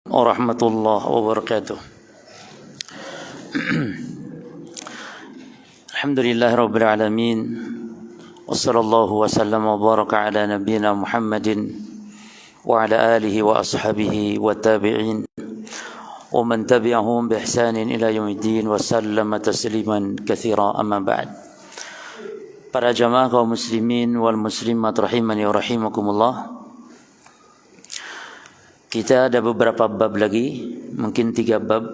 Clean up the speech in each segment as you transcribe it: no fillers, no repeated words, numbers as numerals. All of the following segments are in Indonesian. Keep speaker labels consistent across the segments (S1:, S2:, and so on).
S1: warahmatullahi wabarakatuh. Alhamdulillahirabbil alamin. Wassallallahu wasallam wa baraka ala nabiyyina Muhammadin wa ala alihi wa ashabihi wa tabi'in wa man tabi'ahum bi ihsanin ila yaumiddin wa sallama tasliman katsira, amma ba'd. Para jamaah kaum muslimin wal muslimat rahimani wa rahimakumullah. Kita ada beberapa bab lagi, mungkin 3 bab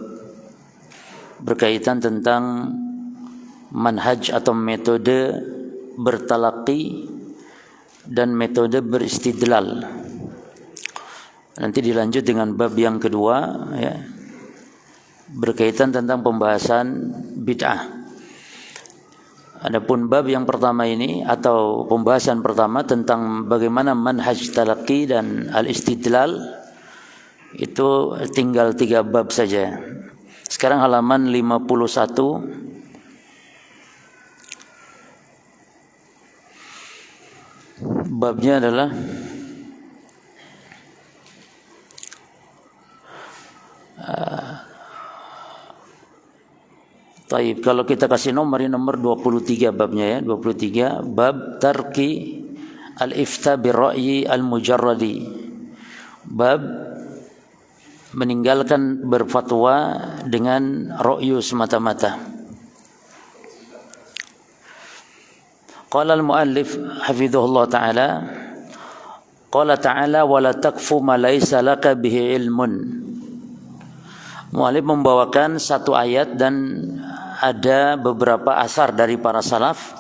S1: berkaitan tentang manhaj atau metode bertalaqi dan metode beristidlal. Nanti dilanjut dengan bab yang kedua, ya, berkaitan tentang pembahasan bid'ah. Adapun bab yang pertama ini atau pembahasan pertama tentang bagaimana manhaj talaqi dan al-istidlal, itu tinggal 3 bab saja. Sekarang halaman 51. Babnya adalah Taib. Kalau kita kasih nomor 23 babnya, ya, 23, bab tarki al-ifta bir-ra'yi al-mujarradi. Bab meninggalkan berfatwa dengan ra'yu semata-mata. Qala al-muallif hafizahullah ta'ala, qala ta'ala wa la taqfu ma laysa laka bihi ilmun. Muallif membawakan satu ayat dan ada beberapa asar dari para salaf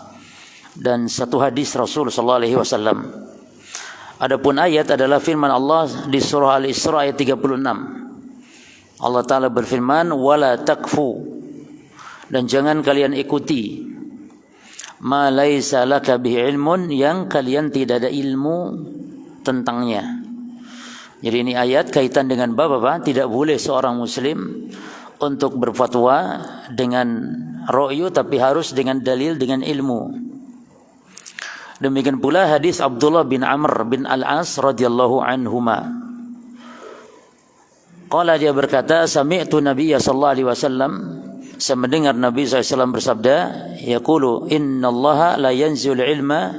S1: dan satu hadis Rasul sallallahu alaihi wasallam. Adapun ayat adalah firman Allah di surah Al-Isra ayat 36. Allah Ta'ala berfirman, wala takfu, dan jangan kalian ikuti ma laisa laka bihi ilmun, yang kalian tidak ada ilmu tentangnya. Jadi ini ayat kaitan dengan bab apa? Tidak boleh seorang muslim untuk berfatwa dengan ra'yu, tapi harus dengan dalil, dengan ilmu. Demikian pula hadis Abdullah bin Amr bin Al-As radhiyallahu anhuma. Qala, dia berkata, sami'tu Nabiyya sallallahu alaihi wasallam, saya mendengar Nabi SAW bersabda, yaqulu innallaha la yanzul ilma,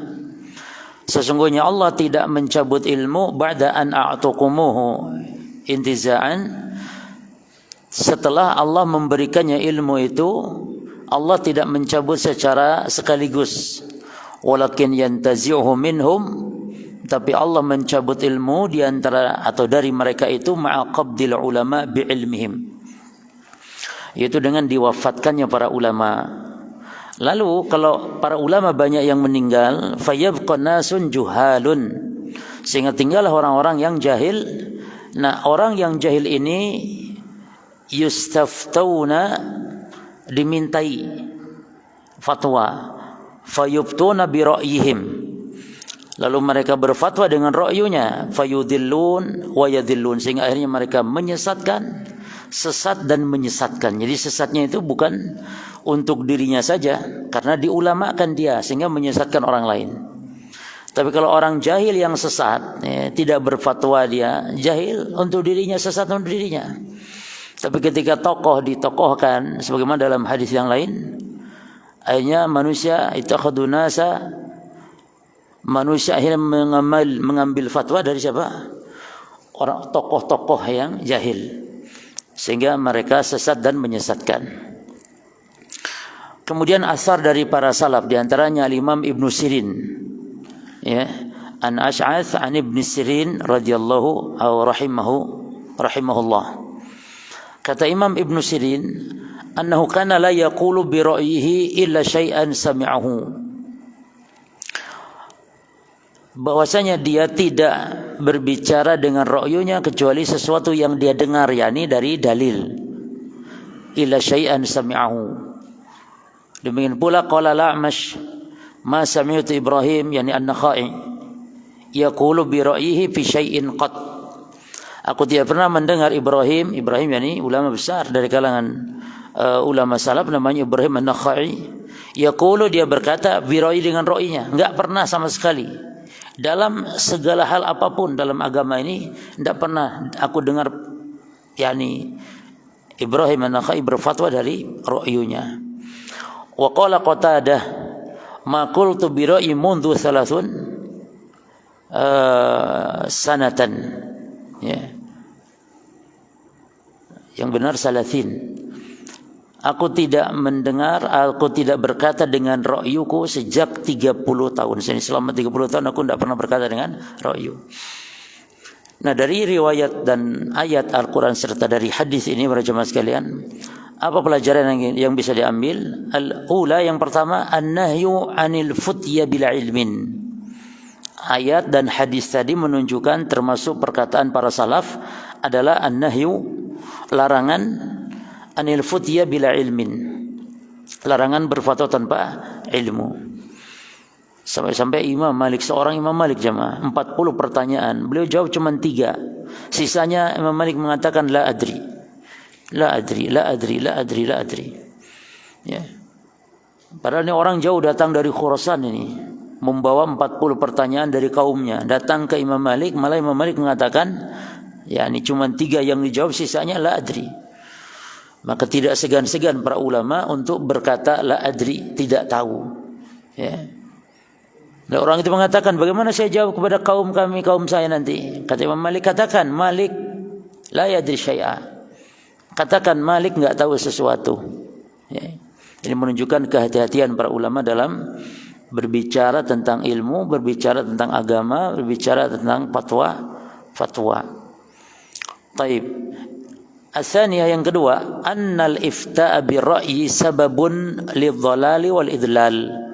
S1: sesungguhnya Allah tidak mencabut ilmu ba'da an a'tuqumuhu intiza'an, setelah Allah memberikannya ilmu itu, Allah tidak mencabut secara sekaligus. Walakin yantazi'uhu minhum, tapi Allah mencabut ilmu di antara atau dari mereka itu ma'a qabdil ulama bi'ilmihim, yaitu dengan diwafatkannya para ulama. Lalu kalau para ulama banyak yang meninggal, fayabqa nasun juhalun, sehingga tinggallah orang-orang yang jahil. Nah, orang yang jahil ini yustaftawna, dimintai fatwa, fayubtuna bi ra'yihim, lalu mereka berfatwa dengan ra'yunya, fayudillun wa yadillun, sehingga akhirnya mereka menyesatkan, sesat dan menyesatkan. Jadi sesatnya itu bukan untuk dirinya saja, karena diulamakan dia sehingga menyesatkan orang lain. Tapi kalau orang jahil yang sesat, ya, tidak berfatwa, dia jahil untuk dirinya, sesat untuk dirinya. Tapi ketika tokoh ditokohkan, sebagaimana dalam hadis yang lain, akhirnya manusia akhirnya mengambil fatwa dari siapa? Orang tokoh-tokoh yang jahil, sehingga mereka sesat dan menyesatkan. Kemudian asar dari para salaf, di antaranya Imam Ibnu Sirin, ya, an Ash'ath an Ibnu Sirin radhiyallahu rahimahullah. Kata Imam Ibnu Sirin, annahu kana la yaqulu bi ra'yihi illa syai'an sami'ahu, bahwasanya dia tidak berbicara dengan ra'yunya kecuali sesuatu yang dia dengar, yakni dari dalil. Illa syai'an sami'ahu. Demikian pula qala al-A'mash, ma sami'tu Ibrahim, yakni an-Nakhai, yaqulu bi ra'yihi fi syai'in qat. Aku tidak pernah mendengar Ibrahim yakni ulama besar dari kalangan ulama salaf, namanya Ibrahim an-Nakhai, yaqulu, dia berkata bi ra'yi, dengan ra'yinya. Enggak pernah sama sekali. Dalam segala hal apapun dalam agama ini, tidak pernah aku dengar yakni Ibrahim an-Nakhai berfatwa dari ra'yunya. Wa qala Qatadah ma qultu bi ra'yi mundu thalathun sanatan, ya. Yang benar salasin. Aku tidak mendengar, aku tidak berkata dengan ra'yuku sejak 30 tahun. Jadi selama 30 tahun aku tidak pernah berkata dengan ra'yu. Nah, dari riwayat dan ayat Al-Quran serta dari hadis ini para jemaah sekalian, apa pelajaran yang bisa diambil? Al-ula, yang pertama, an-nahyu 'anil futya bila ilmin. Ayat dan hadis tadi menunjukkan, termasuk perkataan para salaf, adalah an-nahyu, larangan, anil futya bila ilmin, larangan berfatwa tanpa ilmu. Sampai-sampai Imam Malik, seorang Imam Malik jemaah, 40 pertanyaan, beliau jawab cuma 3. Sisanya Imam Malik mengatakan la adri, la adri, la adri, la adri, la adri. Ya. Padahal ini orang jauh datang dari Khurasan ini, membawa 40 pertanyaan dari kaumnya, datang ke Imam Malik, malah Imam Malik mengatakan, ya ini cuma 3 yang dijawab, sisanya la adri. Maka tidak segan-segan para ulama untuk berkata la adri, tidak tahu. Ya. Dan orang itu mengatakan, bagaimana saya jawab kepada kaum kami, kaum saya nanti? Kata Imam Malik, katakan Malik la yadri syai'a. Katakan Malik enggak tahu sesuatu. Ya. Ini menunjukkan kehati-hatian para ulama dalam berbicara tentang ilmu, berbicara tentang agama, berbicara tentang fatwa. Taib. Asaniyah, yang kedua, annal ifta'a birra'yi sababun lidhalali wal idlal.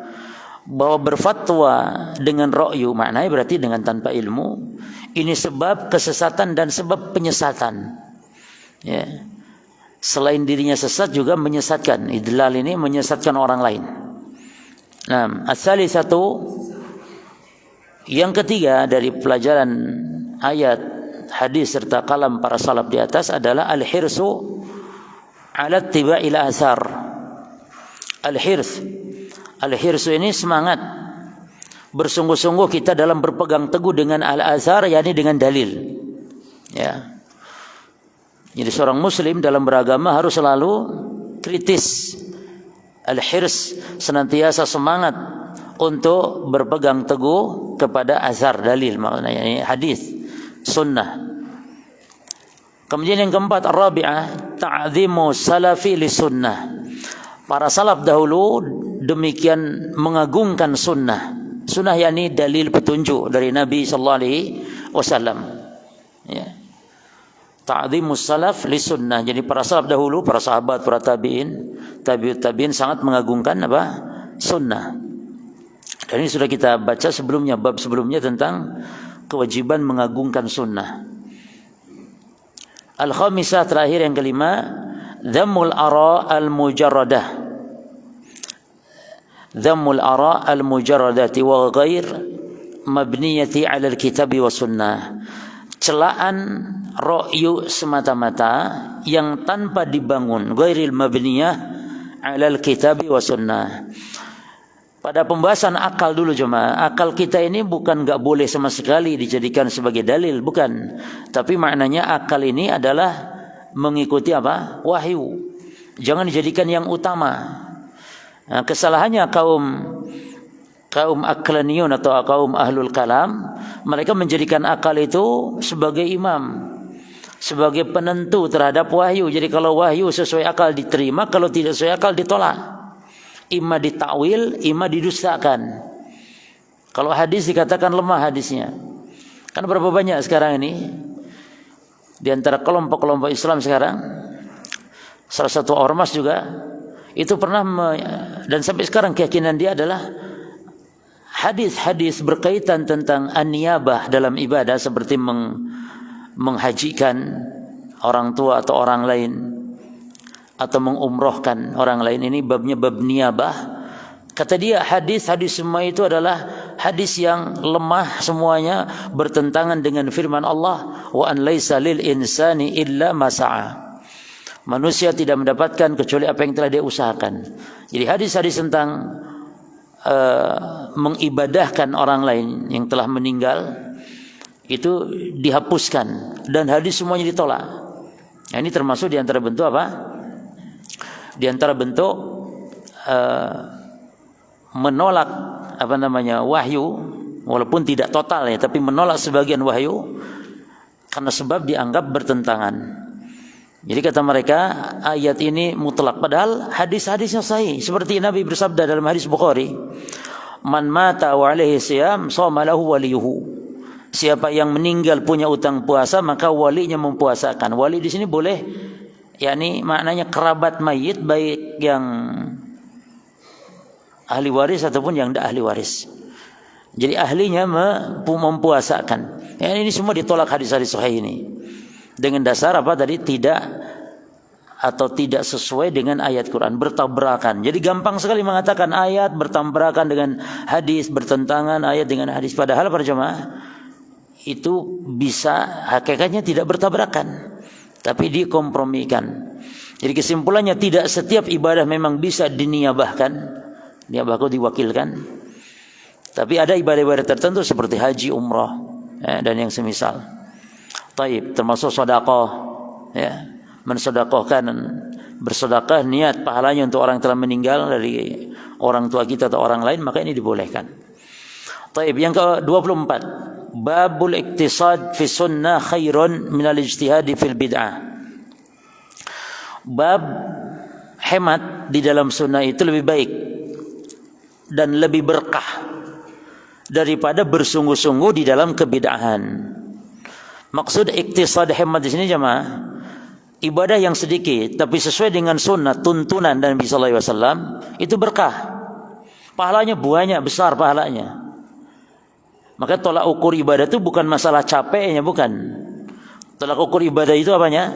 S1: Bahwa berfatwa dengan ra'yu, maknanya berarti dengan tanpa ilmu, ini sebab kesesatan dan sebab penyesatan. Ya. Selain dirinya sesat juga menyesatkan. Idlal ini menyesatkan orang lain. Nah, as-salisatu, yang ketiga dari pelajaran ayat, hadis serta kalam para salaf di atas adalah al-hirsu ala ittiba'il athar. Al-hirsu ini semangat, bersungguh-sungguh kita dalam berpegang teguh dengan al-athar, yakni dengan dalil. Ya. Jadi seorang muslim dalam beragama harus selalu kritis. Al-hirs, senantiasa semangat untuk berpegang teguh kepada athar, dalil, maknanya ini hadis, sunnah. Kemudian yang keempat, ar-rabi'ah, ta'zimu salafi li sunnah. Para salaf dahulu demikian mengagungkan sunnah. Sunnah yakni dalil petunjuk dari Nabi sallallahu alaihi wasallam. Ya. Ta'zimu salaf li sunnah. Jadi para salaf dahulu, para sahabat, para tabi'in, tabi'ut tabi'in sangat mengagungkan apa? Sunnah. Dan ini sudah kita baca sebelumnya, bab sebelumnya tentang kewajiban mengagungkan sunnah. Al-khamisah, terakhir yang kelima, dhammul ara al-mujarradah. Dhammul ara al-mujarradati wa ghair mabniyati 'ala al-kitabi wa sunnah. Celaan ra'yu semata-mata yang tanpa dibangun, ghairil mabniyah 'ala al-kitabi wa sunnah. Pada pembahasan akal dulu jemaah, akal kita ini bukan enggak boleh sama sekali dijadikan sebagai dalil, bukan. Tapi maknanya akal ini adalah mengikuti apa? Wahyu. Jangan dijadikan yang utama. Nah, kesalahannya kaum aqlaniyun atau kaum ahlul kalam, mereka menjadikan akal itu sebagai imam, sebagai penentu terhadap wahyu. Jadi kalau wahyu sesuai akal diterima, kalau tidak sesuai akal ditolak. Imma ditakwil, imma didustakan. Kalau hadis dikatakan lemah hadisnya. Kan berapa banyak sekarang ini di antara kelompok-kelompok Islam sekarang, salah satu ormas juga itu pernah dan sampai sekarang keyakinan dia adalah hadis-hadis berkaitan tentang an-niyabah dalam ibadah, seperti menghajikan orang tua atau orang lain, atau mengumrohkan orang lain. Ini babnya bab niyabah. Kata dia hadis-hadis semua itu adalah hadis yang lemah semuanya, bertentangan dengan firman Allah, wa an laisa lil insani illa ma sa'a. Manusia tidak mendapatkan kecuali apa yang telah dia usahakan. Jadi hadis-hadis tentang mengibadahkan orang lain yang telah meninggal itu dihapuskan, dan hadis semuanya ditolak. Nah, ini termasuk di antara bentuk apa? Di antara bentuk menolak wahyu, walaupun tidak total ya, tapi menolak sebagian wahyu karena sebab dianggap bertentangan. Jadi kata mereka ayat ini mutlak, padahal hadis-hadisnya sahih. Seperti Nabi bersabda dalam hadis Bukhari, "Man mata wa alaihi siyam, shoma lahu waliyuhu." Siapa yang meninggal punya utang puasa, maka walinya mempuasakan. Wali di sini boleh, yakni maknanya kerabat mayit, baik yang ahli waris ataupun yang tidak ahli waris. Jadi ahlinya mempuasakan. Ya, ini semua ditolak hadis-hadis sahih ini. Dengan dasar apa tadi? Tidak sesuai dengan ayat Quran, bertabrakan. Jadi gampang sekali mengatakan ayat bertabrakan dengan hadis, bertentangan ayat dengan hadis. Padahal para jemaah, itu bisa hakikatnya tidak bertabrakan, tapi dikompromikan. Jadi kesimpulannya, tidak setiap ibadah memang bisa diniabahkan, diwakilkan. Tapi ada ibadah-ibadah tertentu seperti haji, umrah, dan yang semisal. Taib, termasuk sedekah, ya, mensedekahkan, bersedekah niat pahalanya untuk orang yang telah meninggal dari orang tua kita atau orang lain, maka ini dibolehkan. Taib, yang ke-24. Babul iktisad fi sunnah khairun minal ijtihadi fil bid'ah. Bab hemat di dalam sunnah itu lebih baik dan lebih berkah daripada bersungguh-sungguh di dalam kebid'ahan. Maksud iktisad, hemat di sini jemaah, ibadah yang sedikit tapi sesuai dengan sunnah, tuntunan Nabi sallallahu alaihi wasallam, itu berkah. Pahalanya banyak, besar pahalanya. Maka tolak ukur ibadah itu bukan masalah capeknya, bukan. Tolak ukur ibadah itu apanya?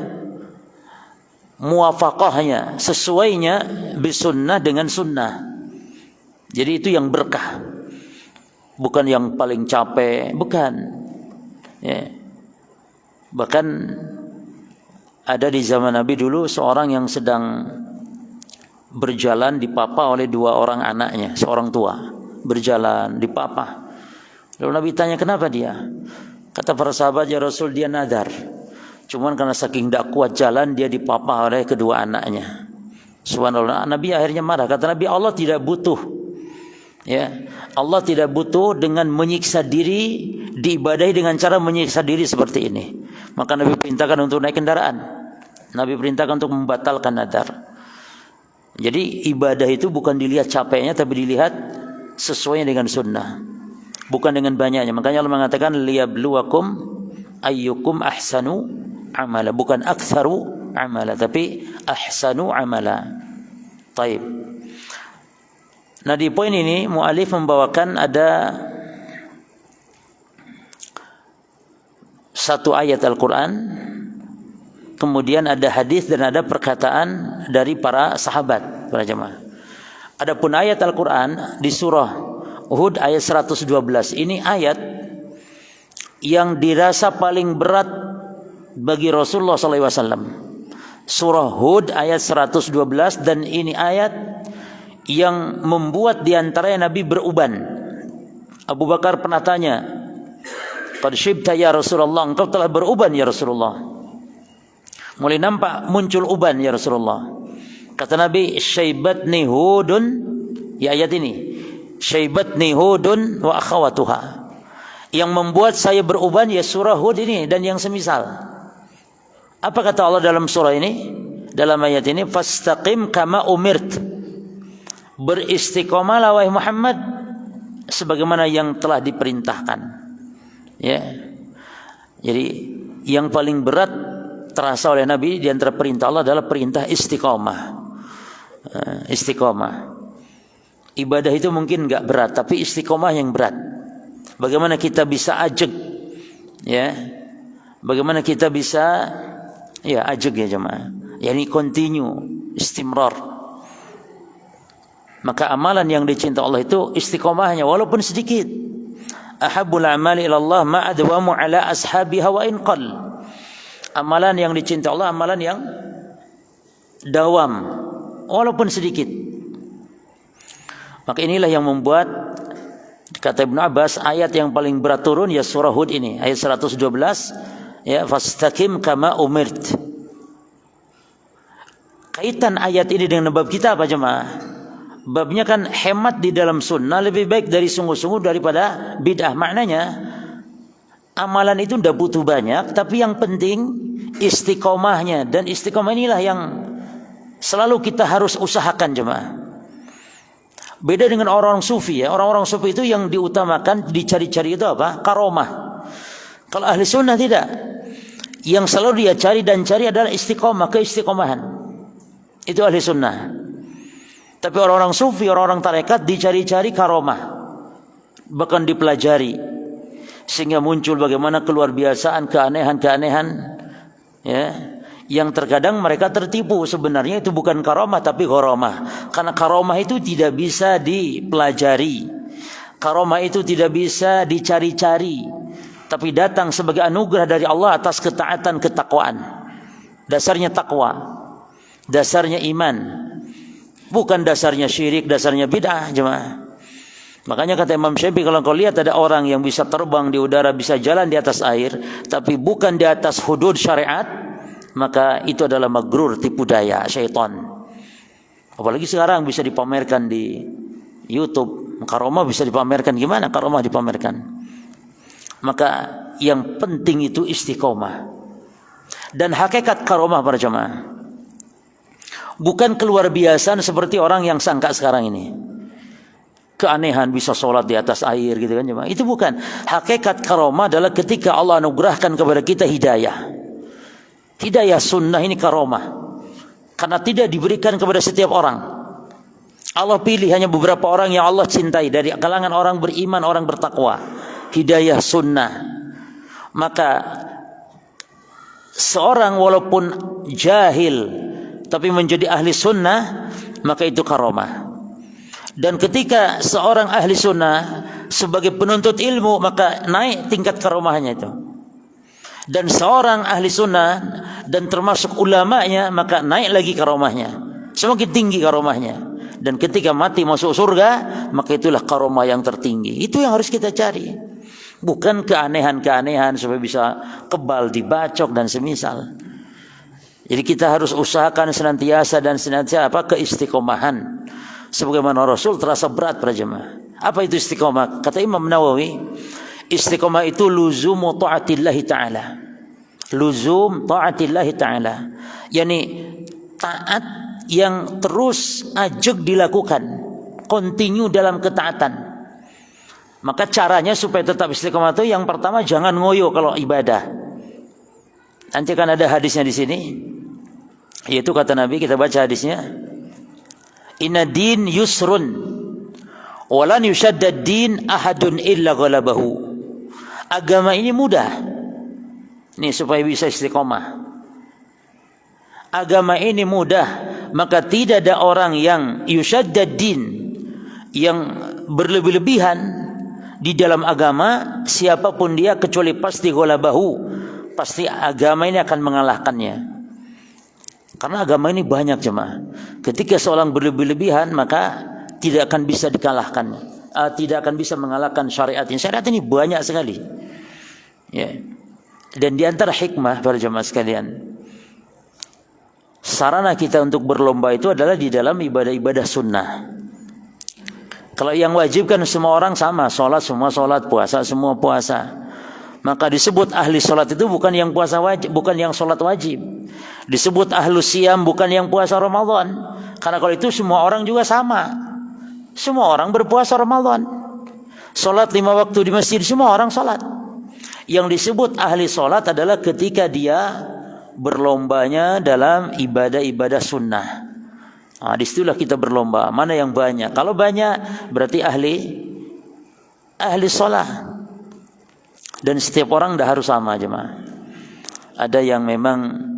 S1: Muwafaqahnya, sesuainya bisunnah dengan sunnah. Jadi itu yang berkah, bukan yang paling capek, bukan. Ya. Bahkan ada di zaman Nabi dulu seorang yang sedang berjalan dipapa oleh dua orang anaknya, seorang tua berjalan dipapa. Lalu Nabi tanya, kenapa dia? Kata para sahabat, ya Rasul, dia nadar. Cuman karena saking tidak kuat jalan, dia dipapa oleh kedua anaknya. Subhanallah. Nabi akhirnya marah. Kata Nabi, Allah tidak butuh. Ya, Allah tidak butuh dengan menyiksa diri, diibadahi dengan cara menyiksa diri seperti ini. Maka Nabi perintahkan untuk naik kendaraan. Nabi perintahkan untuk membatalkan nadar. Jadi ibadah itu bukan dilihat capeknya, tapi dilihat sesuai dengan sunnah, bukan dengan banyaknya. Makanya Allah mengatakan liyabluwakum ayyukum ahsanu amala, bukan aktsaru amala, tapi ahsanu amala. Taib. Nah, di poin ini mu'alif membawakan ada satu ayat Al-Quran, kemudian ada hadis dan ada perkataan dari para sahabat, para jemaah. Adapun ayat Al-Quran di surah Hud ayat 112. Ini ayat yang dirasa paling berat bagi Rasulullah SAW. Surah Hud ayat 112, dan ini ayat yang membuat diantaranya Nabi beruban. Abu Bakar pernah tanya, qad syibta ya Rasulullah, engkau telah beruban ya Rasulullah. Mulai nampak muncul uban ya Rasulullah. Kata Nabi, syaibatni Hudun, ya ayat ini, syaibatni Hudun wa akhawatuha. Yang membuat saya beruban ya surah Hud ini dan yang semisal. Apa kata Allah dalam surah ini? Dalam ayat ini, fastaqim kama umirt. Beristiqomalah wahai Muhammad sebagaimana yang telah diperintahkan. Ya. Jadi yang paling berat terasa oleh Nabi di antara perintah Allah adalah perintah istiqomah. Istiqomah. Ibadah itu mungkin enggak berat, tapi istiqomah yang berat. Bagaimana kita bisa ajeg, ya? Bagaimana kita bisa, ya, ajeg ya jemaah. Yani continue, istimrar. Maka amalan yang dicinta Allah itu istiqomahnya walaupun sedikit. Ahabbul a'mali ila Allah ma adwamu ala ashabiha wa in qall. Amalan yang dicinta Allah amalan yang dawam walaupun sedikit. Maka inilah yang membuat, kata Ibnu Abbas, ayat yang paling berat turun ya surah Hud ini, ayat 112, ya, fastaqim kama umirt. kaitan ayat ini dengan bab kita apa jemaah? Babnya kan hemat di dalam sunnah lebih baik dari sungguh-sungguh daripada bid'ah. Maknanya amalan itu tidak butuh banyak, tapi yang penting istiqomahnya, dan istiqomah inilah yang selalu kita harus usahakan jemaah. Beda dengan orang-orang sufi ya. Orang-orang sufi itu yang diutamakan, dicari-cari itu apa? Karomah. Kalau ahli sunnah tidak. Yang selalu dia cari dan cari adalah istiqomah, keistiqomahan. Itu ahli sunnah. Tapi orang-orang sufi, orang-orang tarekat dicari-cari karomah, bahkan dipelajari, sehingga muncul bagaimana keluar biasaan, keanehan-keanehan, ya, yang terkadang mereka tertipu. Sebenarnya itu bukan karomah tapi gharomah. Karena karomah itu tidak bisa dipelajari, karomah itu tidak bisa dicari-cari, tapi datang sebagai anugerah dari Allah atas ketaatan, ketakwaan. Dasarnya takwa, dasarnya iman, bukan dasarnya syirik, dasarnya bid'ah jemaah. Makanya kata Imam Syafi'i, kalau kau lihat ada orang yang bisa terbang di udara, bisa jalan di atas air, tapi bukan di atas hudud syariat, maka itu adalah magrur, tipu daya syaitan. Apalagi sekarang bisa dipamerkan di YouTube, karomah bisa dipamerkan. Gimana karomah dipamerkan? Maka yang penting itu istiqomah. Dan hakikat karomah para jemaah, bukan keluar biasaan seperti orang yang sangka sekarang ini. Keanehan bisa sholat di atas air gitu kan jemaah. Itu bukan. Hakikat karomah adalah ketika Allah anugerahkan kepada kita hidayah. Hidayah sunnah ini karomah. Karena tidak diberikan kepada setiap orang. Allah pilih hanya beberapa orang yang Allah cintai dari kalangan orang beriman, orang bertakwa. Hidayah sunnah. Maka seorang walaupun jahil tapi menjadi ahli sunnah, maka itu karomah. Dan ketika seorang ahli sunnah sebagai penuntut ilmu, maka naik tingkat karomahnya itu. Dan seorang ahli sunnah dan termasuk ulamanya, maka naik lagi karomahnya, semakin tinggi karomahnya. Dan ketika mati masuk surga, maka itulah karomah yang tertinggi. Itu yang harus kita cari, bukan keanehan-keanehan supaya bisa kebal dibacok dan semisal. Jadi kita harus usahakan senantiasa keistiqomahan. Sebagaimana Rasul terasa berat para jemaah. Apa itu istiqomah? Kata Imam Nawawi, istiqomah itu luzumu ta'atillahi ta'ala. Luzum ta'atillahi ta'ala. Yani taat yang terus ajak dilakukan, continue dalam ketaatan. Maka caranya supaya tetap istiqomah itu, yang pertama jangan ngoyo kalau ibadah. Nanti kan ada hadisnya di sini. Yaitu kata Nabi, kita baca hadisnya. Inna din yusrun walan yushaddad din ahadun illa ghalabahu. Agama ini mudah. Ini supaya bisa istiqomah. Agama ini mudah, maka tidak ada orang yang yushaddad din, yang berlebih-lebihan di dalam agama, siapapun dia, kecuali pasti ghalabahu, pasti agama ini akan mengalahkannya. Karena agama ini banyak jemaah. Ketika seorang berlebih-lebihan, maka tidak akan bisa dikalahkan, tidak akan bisa mengalahkan syariat ini. Syariat ini banyak sekali. Ya. Dan di antara hikmah para jemaah sekalian, sarana kita untuk berlomba itu adalah di dalam ibadah-ibadah sunnah. Kalau yang wajib kan semua orang sama, sholat semua sholat, puasa semua puasa. Maka disebut ahli sholat itu bukan yang puasa wajib, bukan yang sholat wajib. Disebut ahlu siyam bukan yang puasa Ramadan. Karena kalau itu semua orang juga sama. Semua orang berpuasa Ramadan. Sholat 5 waktu di masjid, semua orang sholat. Yang disebut ahli sholat adalah ketika dia berlombanya dalam ibadah-ibadah sunnah. Nah, disitulah kita berlomba. Mana yang banyak? Kalau banyak berarti ahli sholat. Dan setiap orang tidak harus sama jemaah. Ada yang memang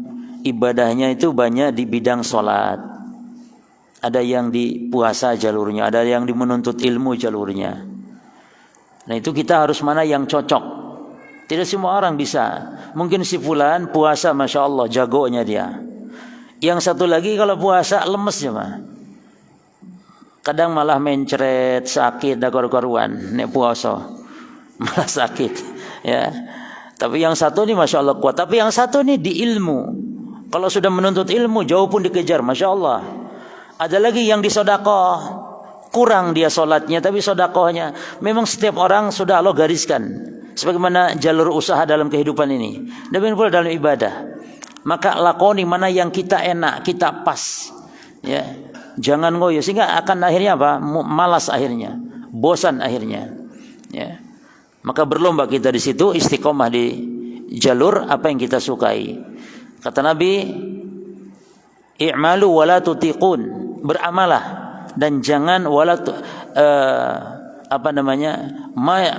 S1: ibadahnya itu banyak di bidang sholat, ada yang di puasa jalurnya, ada yang di menuntut ilmu jalurnya. Nah itu kita harus mana yang cocok. Tidak semua orang bisa. Mungkin si fulan puasa Masya Allah jagonya dia, yang satu lagi kalau puasa lemes jemaah. Kadang malah mencret, sakit, dah karu-karuan nek puasa malah sakit. Ya, tapi yang satu ini Masya Allah kuat. Tapi yang satu ini di ilmu, Kalau sudah menuntut ilmu jauh pun dikejar, Masya Allah. Ada lagi yang disodakoh, kurang dia solatnya tapi sodakohnya. Memang setiap orang sudah Allah gariskan sebagaimana jalur usaha dalam kehidupan ini. Demikian pula dalam ibadah. Maka lakoni mana yang kita enak, kita pas. Ya, jangan ngoyo sehingga akan akhirnya apa? Malas akhirnya, bosan akhirnya. Ya. Maka berlomba kita di situ, istiqomah di jalur apa yang kita sukai. Kata Nabi, i'malu wala tutiqun, beramalah dan jangan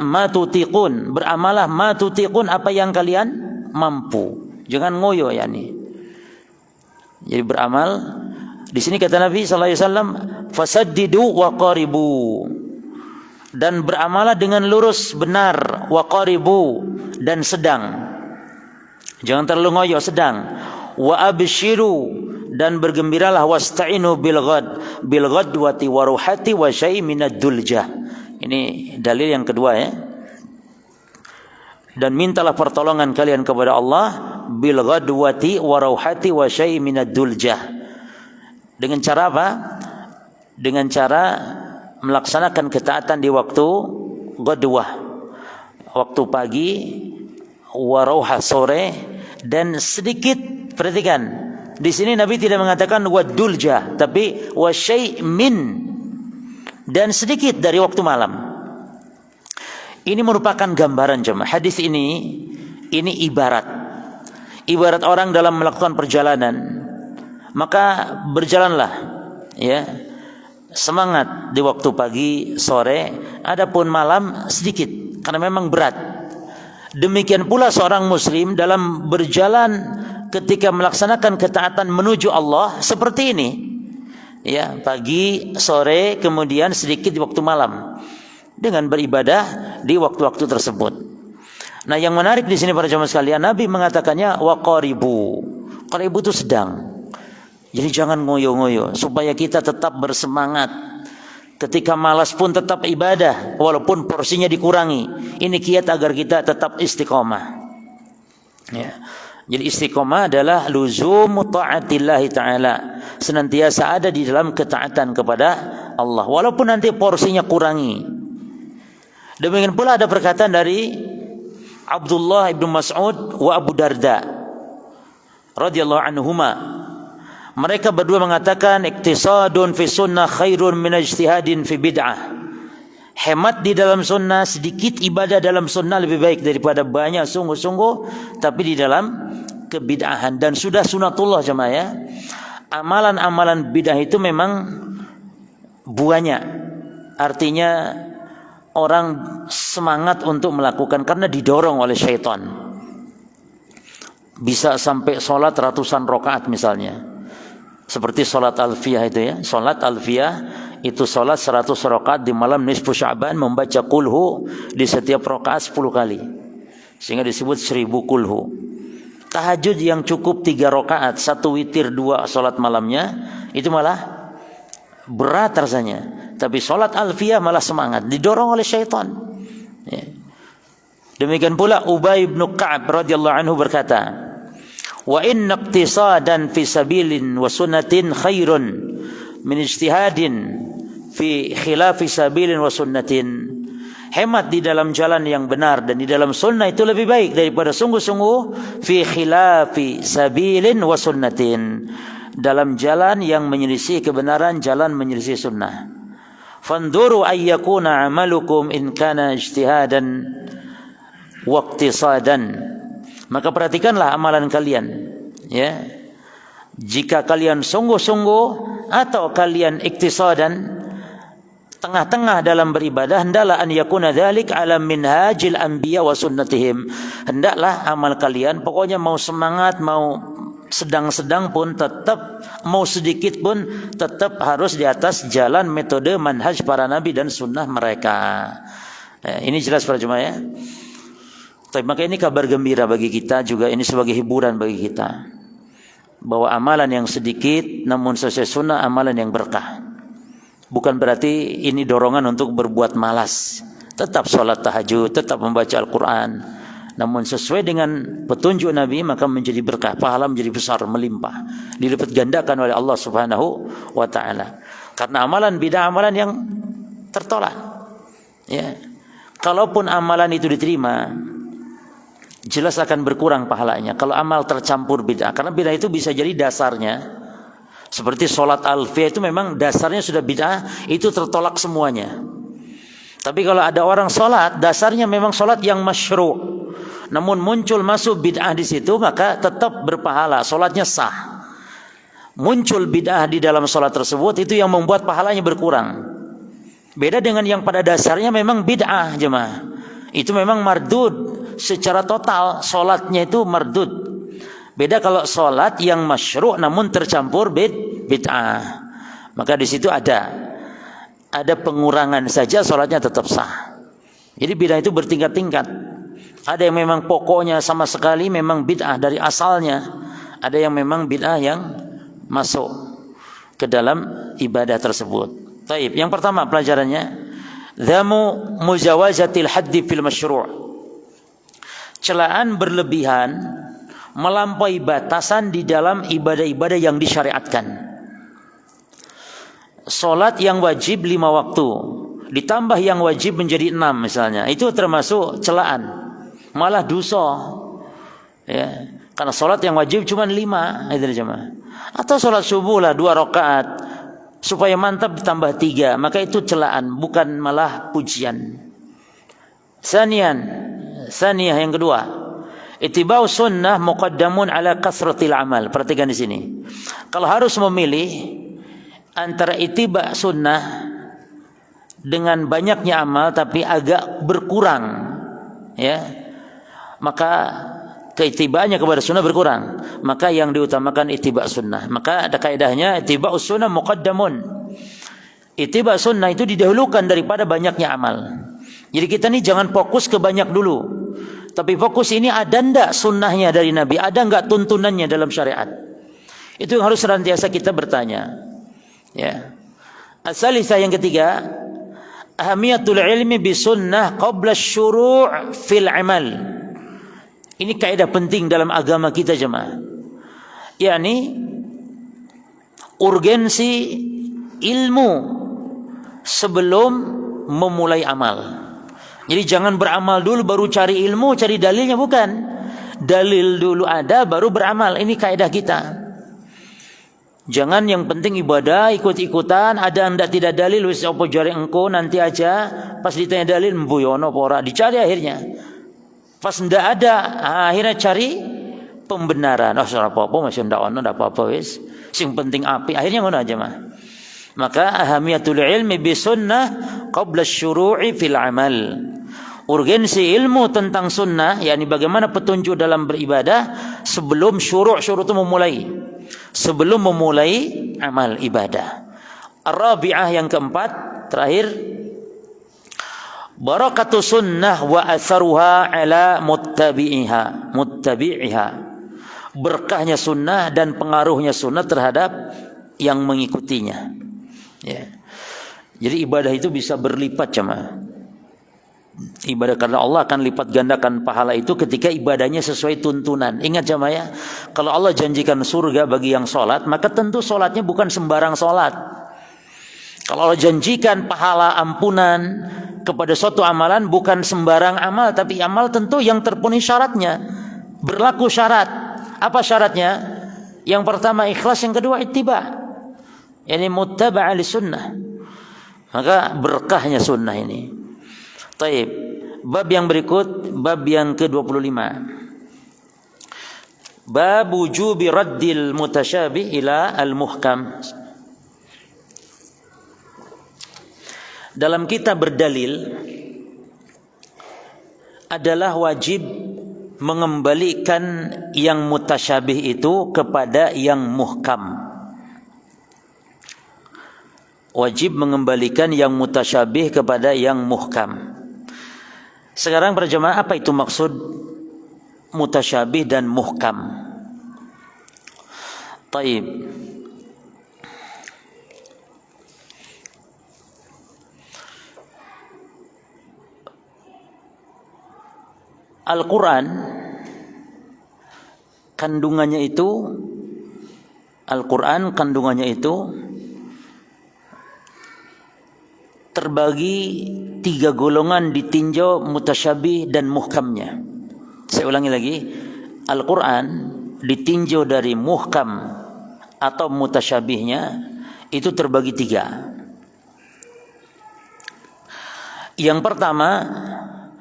S1: ma tutiqun, beramalah ma tutiqun, apa yang kalian mampu. Jangan ngoyo yani. Jadi beramal. Di sini kata Nabi sallallahu alaihi wasallam, fasaddidu wa qaribu. Dan beramalah dengan lurus benar, wa qaribu, dan sedang. Jangan terlalu ngoyo, sedang. Wa abshiru, dan bergembiralah, wasta'inu bil ghadwati wa ruhati wa syai' minad duljah. Ini dalil yang kedua ya. Dan mintalah pertolongan kalian kepada Allah bil ghadwati wa ruhati wa syai' minad duljah. Dengan cara apa? Dengan cara melaksanakan ketaatan di waktu ghadwah, waktu pagi, warauha sore, dan sedikit, perhatikan di sini Nabi tidak mengatakan wadulja, tapi wasyai'min, dan sedikit dari waktu malam. Ini merupakan gambaran jemaah. Hadis ini ibarat orang dalam melakukan perjalanan, maka berjalanlah ya, semangat di waktu pagi, sore, adapun malam sedikit karena memang berat. Demikian pula seorang muslim dalam berjalan ketika melaksanakan ketaatan menuju Allah seperti ini. Ya, pagi, sore, kemudian sedikit di waktu malam dengan beribadah di waktu-waktu tersebut. Nah, yang menarik di sini para jemaah sekalian, Nabi mengatakannya wa qaribu. Qaribu itu sedang. Jadi jangan ngoyo-ngoyo supaya kita tetap bersemangat. Ketika malas pun tetap ibadah walaupun porsinya dikurangi. Ini kiat agar kita tetap istiqomah. Ya. Jadi istiqomah adalah luzumu ta'atillah ta'ala, senantiasa ada di dalam ketaatan kepada Allah walaupun nanti porsinya kurangi. Demikian pula ada perkataan dari Abdullah ibn Mas'ud wa Abu Darda radhiyallahu anhuma. Mereka berdua mengatakan iktisadun fi sunnah khairun min ijtihadin fi bid'ah. Hemat di dalam sunnah, sedikit ibadah dalam sunnah lebih baik daripada banyak sungguh-sungguh tapi di dalam kebid'ahan. Dan sudah sunatullah jemaah ya. Amalan-amalan bid'ah itu memang buahnya. Artinya orang semangat untuk melakukan karena didorong oleh syaitan. Bisa sampai sholat ratusan rakaat misalnya. Seperti sholat alfiyah itu ya. Sholat alfiyah itu sholat 100 rakaat di malam nisfu Sya'ban, membaca kulhu di setiap rakaat 10 kali. Sehingga disebut 1000 kulhu. Tahajud yang cukup 3 rakaat, 1 witir 2 sholat malamnya, itu malah berat rasanya. Tapi sholat alfiyah malah semangat, didorong oleh syaitan. Ya. Demikian pula Ubay bin Ka'ab radhiyallahu anhu berkata, wa inna iqtisadan fi sabilin wa sunnatin khairun min ijtihadin fi khilafi sabilin wa sunnatin. Hemat di dalam jalan yang benar dan di dalam sunnah itu lebih baik daripada sungguh-sungguh fi khilafi sabilin wa sunnatin, dalam jalan yang menyelisih kebenaran, jalan menyelisih sunnah. Fanduru ayyakuna amalukum in kana ijtihadan wa iqtisadan. Maka perhatikanlah amalan kalian ya. Jika kalian sungguh-sungguh atau kalian iktisadan, tengah-tengah dalam beribadah, hendaklah an yakuna dzalik ala minhajil anbiya wa sunnatihim. Hendaklah amal kalian, pokoknya mau semangat, mau sedang-sedang pun tetap, mau sedikit pun tetap harus di atas jalan metode manhaj para nabi dan sunnah mereka. Ini jelas para jemaah ya. Tapi maka ini kabar gembira bagi kita juga, ini sebagai hiburan bagi kita, bahwa amalan yang sedikit namun sesuai sunnah amalan yang berkah. Bukan berarti ini dorongan untuk berbuat malas. Tetap sholat tahajud, tetap membaca Al-Quran, namun sesuai dengan petunjuk Nabi maka menjadi berkah, pahala menjadi besar, melimpah, dilipat gandakan oleh Allah Subhanahu wa taala. Karena amalan bid'ah amalan yang tertolak. Ya. Kalaupun amalan itu diterima, jelas akan berkurang pahalanya kalau amal tercampur bid'ah. Karena bid'ah itu bisa jadi dasarnya seperti sholat alfiyah itu memang dasarnya sudah bid'ah, itu tertolak semuanya. Tapi kalau ada orang sholat, dasarnya memang sholat yang masyru', namun muncul masuk bid'ah di situ, maka tetap berpahala, sholatnya sah. Muncul bid'ah di dalam sholat tersebut, itu yang membuat pahalanya berkurang. Beda dengan yang pada dasarnya memang bid'ah, jemaah. Itu memang mardud secara total, sholatnya itu mardud. Beda kalau sholat yang masyru' namun tercampur bid'ah. Maka di situ ada pengurangan saja, sholatnya tetap sah. Jadi bid'ah itu bertingkat-tingkat. Ada yang memang pokoknya sama sekali memang bid'ah dari asalnya. Ada yang memang bid'ah yang masuk ke dalam ibadah tersebut. Taib. Yang pertama pelajarannya, dzamu mujawazatil haddi fil masyru'. Celaan berlebihan, melampaui batasan di dalam ibadah-ibadah yang disyariatkan. Salat yang wajib 5 waktu, ditambah yang wajib menjadi 6 misalnya, itu termasuk celaan, malah dosa. Ya, karena salat yang wajib cuma 5, itu jemaah. Atau salat subuh lah 2 rakaat, supaya mantap ditambah 3, maka itu celaan, bukan malah pujian. Saniyah yang kedua, ittiba'u sunnah muqaddamun ala kasratil amal. Perhatikan di sini. Kalau harus memilih antara ittiba' sunnah dengan banyaknya amal tapi agak berkurang, ya, maka keittibaannya kepada sunnah berkurang, maka yang diutamakan ittiba' sunnah. Maka ada kaidahnya ittiba'us sunnah muqaddamun. Ittiba' sunnah itu didahulukan daripada banyaknya amal. Jadi kita nih jangan fokus ke banyak dulu, tapi fokus ini ada ndak sunnahnya dari Nabi, ada nggak tuntunannya dalam syariat. Itu yang harus senantiasa kita bertanya. Ya. As-salisah yang ketiga, ahamiyatul ilmi bi sunnah qabla syuru' fil amal. Ini kaidah penting dalam agama kita jemaah. yakni urgensi ilmu sebelum memulai amal. Jadi jangan beramal dulu baru cari ilmu, cari dalilnya, bukan. Dalil dulu ada baru beramal. Ini kaidah kita. Jangan yang penting ibadah ikut-ikutan, ada ndak tidak dalil wis opo jare engko nanti aja, pas ditanya dalil mbuyono apa ora, dicari akhirnya. Pas ndak ada, akhirnya cari pembenaran. Oh, ora apa-apa, masih ndak ono, ndak apa-apa wis. Sing penting api, akhirnya ngono aja mah. Maka ahamiyatul ilmi bi sunnah qabla syuru'i fil amal. Urgensi ilmu tentang sunnah, yakni bagaimana petunjuk dalam beribadah sebelum syuru' itu memulai. Sebelum memulai amal ibadah. Ar-rabi'ah yang keempat, terakhir, barakatu sunnah wa atharuha ala muttabi'iha. Berkahnya sunnah dan pengaruhnya sunnah terhadap yang mengikutinya. Ya. Jadi ibadah itu bisa berlipat jemaah. Ibadah karena Allah akan lipat gandakan pahala itu ketika ibadahnya sesuai tuntunan. Ingat jemaah ya, kalau Allah janjikan surga bagi yang sholat, maka tentu sholatnya bukan sembarang sholat. Kalau Allah janjikan pahala ampunan kepada suatu amalan, bukan sembarang amal, tapi amal tentu yang terpenuhi syaratnya. Berlaku syarat. Apa syaratnya? Yang pertama ikhlas, yang kedua ittiba'. Yani muttaba'a li sunnah. Maka berkahnya sunnah ini. Taib. Bab yang berikut, bab yang ke-25. Bab wujubi raddil mutasyabih ila al-muhkam. Dalam kita berdalil adalah wajib mengembalikan yang mutasyabih itu kepada yang muhkam. Wajib mengembalikan yang mutasyabih kepada yang muhkam. Sekarang para jemaah, apa itu maksud mutasyabih dan muhkam? Taib. Al-Quran kandungannya itu terbagi 3 golongan ditinjau mutasyabih dan muhkamnya. Saya ulangi lagi, Al-Quran ditinjau dari muhkam atau mutasyabihnya itu terbagi 3. Yang pertama,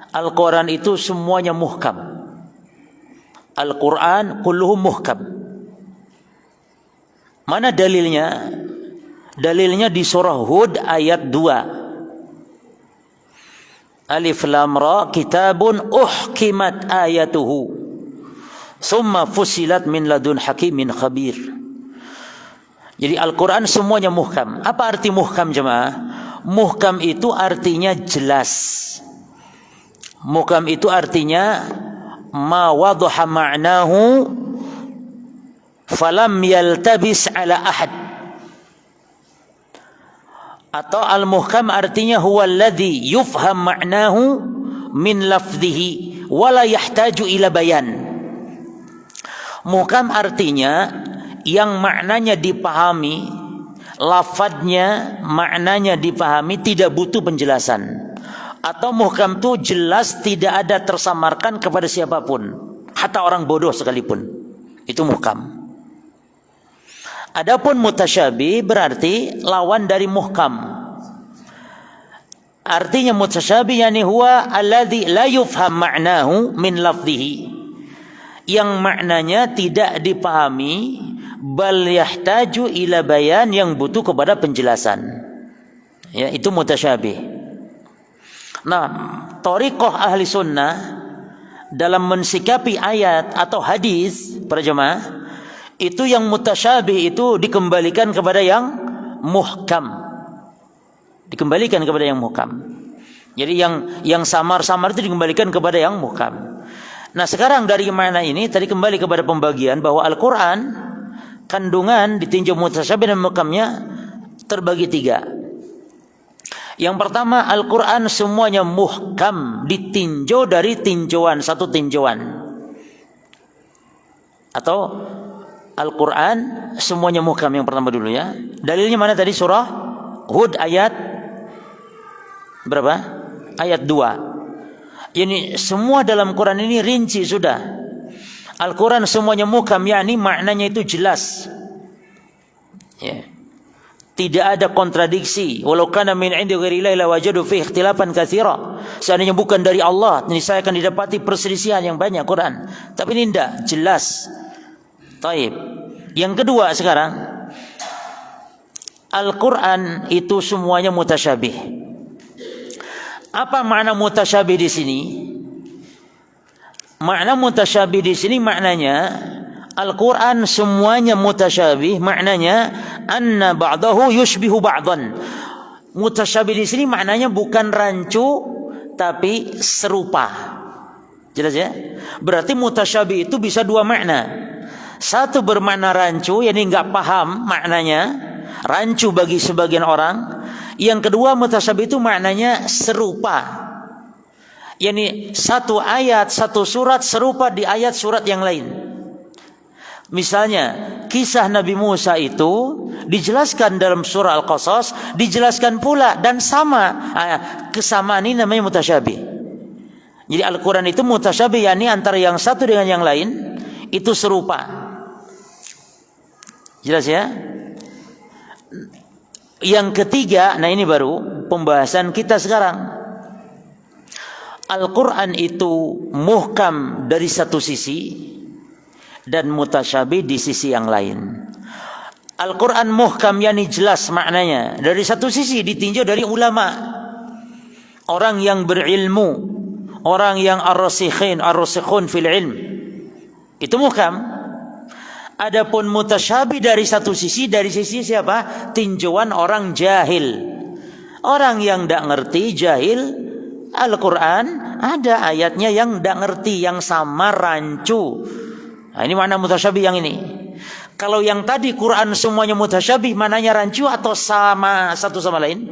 S1: Al-Quran itu semuanya muhkam. Al-Quran kulluhu muhkam. Mana dalilnya? Dalilnya di surah Hud ayat 2. Alif lam ra kitabun uhkimat ayatuhu summa fusilat min ladun hakimin khabir. Jadi Al-Quran semuanya muhkam. Apa arti muhkam jemaah? Muhkam itu artinya jelas. Muhkam itu artinya ma wadaha ma'nahu falam yaltabis ala ahad. Atau al-muhkam artinya huwa alladhi yufham ma'nahu min lafdhihi wala yahtaju ila bayan. Muhkam artinya yang maknanya dipahami, lafadznya, maknanya dipahami, tidak butuh penjelasan. Atau muhkam itu jelas, tidak ada tersamarkan kepada siapapun, hatta orang bodoh sekalipun. Itu muhkam. Adapun mutasyabih berarti lawan dari muhkam. Artinya mutasyabih yani huwa alladhi la yufham ma'nahu min lafdhihi, yang maknanya tidak dipahami, bal yahtaju ila bayan, yang butuh kepada penjelasan. Ya, itu mutasyabih. Nah, thariqah ahli sunnah dalam mensikapi ayat atau hadis para jemaah, itu yang mutasyabih itu dikembalikan kepada yang muhkam. Dikembalikan kepada yang muhkam. Jadi yang samar-samar itu dikembalikan kepada yang muhkam. Nah, sekarang dari mana ini tadi kembali kepada pembagian bahwa Al-Quran kandungan ditinjau mutasyabih dan muhkamnya terbagi 3. Yang pertama, Al-Quran semuanya muhkam, ditinjau dari tinjauan, satu tinjauan. Atau Al-Quran semuanya muhkam, yang pertama dulu ya. Dalilnya mana tadi? Surah Hud ayat berapa? Ayat 2. Ini semua dalam Quran ini rinci sudah. Al-Quran semuanya muhkam, yakni maknanya itu jelas. Ya. Tidak ada kontradiksi. Walau kana min 'indi ghairillahi lawajadu fihi ikhtilafan katsira. Seandainya bukan dari Allah, niscaya akan didapati perselisihan yang banyak Quran. Tapi ini tidak jelas. Taib. Yang kedua sekarang, Al-Quran itu semuanya mutasyabih. Apa makna mutasyabih di sini? Makna mutasyabih di sini maknanya Al-Quran semuanya mutasyabih, maknanya anna ba'dahu yushbihu ba'dan. Mutasyabih di sini maknanya bukan rancu tapi serupa. Jelas ya? Berarti mutasyabih itu bisa 2 makna. Satu bermakna rancu, yakni enggak paham maknanya, rancu bagi sebagian orang. Yang kedua, mutasyabih itu maknanya serupa. yakni satu ayat, satu surat serupa di ayat surat yang lain. Misalnya kisah Nabi Musa itu dijelaskan dalam surah Al-Qasas, dijelaskan pula dan sama. Kesamaan ini namanya mutasyabih. Jadi Al-Quran itu mutasyabih, yakni antara yang satu dengan yang lain itu serupa. Jelas ya? Yang ketiga, nah ini baru pembahasan kita sekarang. Al-Quran itu muhkam dari satu sisi dan mutasyabih di sisi yang lain. Al-Quran muhkam, yakni jelas maknanya. Dari satu sisi ditinjau dari ulama, orang yang berilmu, orang yang ar-rasikhun fil ilm, itu muhkam. Adapun mutasyabih dari satu sisi, dari sisi siapa? Tinjauan orang jahil, orang yang tidak ngerti, jahil. Al-Quran ada ayatnya yang tidak ngerti, yang samar, rancu. Nah, ini mana mutasyabih yang ini. Kalau yang tadi Quran semuanya mutasyabih, mananya rancu atau sama satu sama lain?